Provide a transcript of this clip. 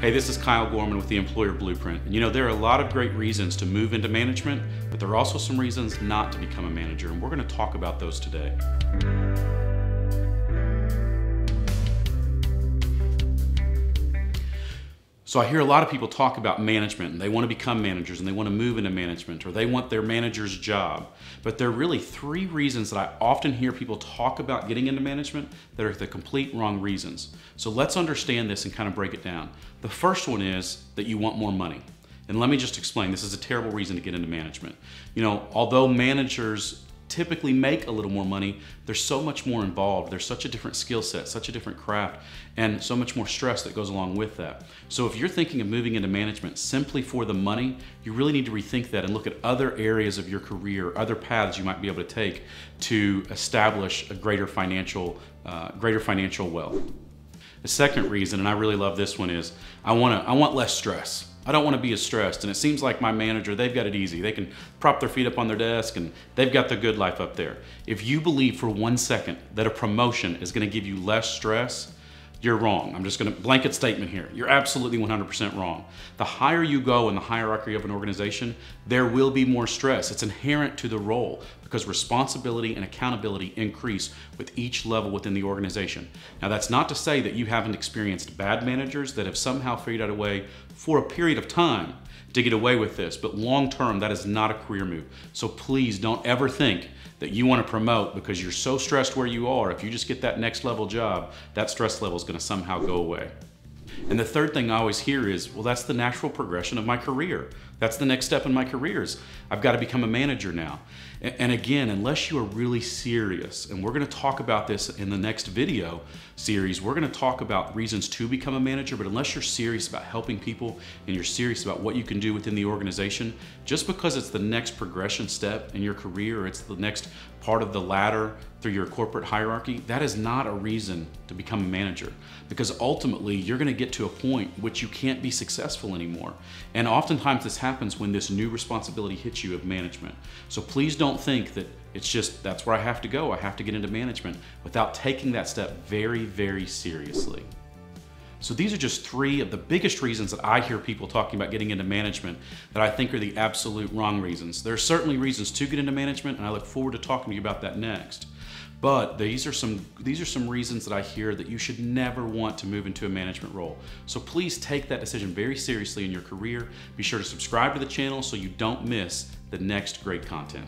Hey, this is Kyle Gorman with the Employer Blueprint. And you know, there are a lot of great reasons to move into management, but there are also some reasons not to become a manager, and we're going to talk about those today. So I hear a lot of people talk about management, and they want to become managers, and they want to move into management, or they want their manager's job. But there are really three reasons that I often hear people talk about getting into management that are the complete wrong reasons. So let's understand this and kind of break it down. The first one is that you want more money. And let me just explain, this is a terrible reason to get into management. You know, although managers typically make a little more money, there's so much more involved. There's such a different skill set, such a different craft, and so much more stress that goes along with that. So if you're thinking of moving into management simply for the money, you really need to rethink that and look at other areas of your career, other paths you might be able to take to establish a greater financial wealth. The second reason, and I really love this one, is I want less stress. I don't want to be as stressed, and it seems like my manager, they've got it easy. They can prop their feet up on their desk and they've got the good life up there. If you believe for 1 second that a promotion is going to give you less stress, you're wrong. I'm just going to blanket statement here. You're absolutely 100% wrong. The higher you go in the hierarchy of an organization, there will be more stress. It's inherent to the role because responsibility and accountability increase with each level within the organization. Now, that's not to say that you haven't experienced bad managers that have somehow figured out a way for a period of time to get away with this, but long term, that is not a career move. So please don't ever think that you want to promote because you're so stressed where you are. If you just get that next level job, that stress level is going to somehow go away. And the third thing I always hear is, well, that's the natural progression of my career. That's the next step in my career is I've got to become a manager now. And again, unless you are really serious, and we're going to talk about this in the next video series, we're going to talk about reasons to become a manager, but unless you're serious about helping people and you're serious about what you can do within the organization, just because it's the next progression step in your career or it's the next part of the ladder through your corporate hierarchy, that is not a reason to become a manager, because ultimately you're going to get to a point which you can't be successful anymore. And oftentimes this happens when this new responsibility hits you of management. So please don't think that it's just, that's where I have to go, I have to get into management, without taking that step very, very seriously. So these are just three of the biggest reasons that I hear people talking about getting into management that I think are the absolute wrong reasons. There are certainly reasons to get into management, and I look forward to talking to you about that next. But these are some reasons that I hear that you should never want to move into a management role. So please take that decision very seriously in your career. Be sure to subscribe to the channel so you don't miss the next great content.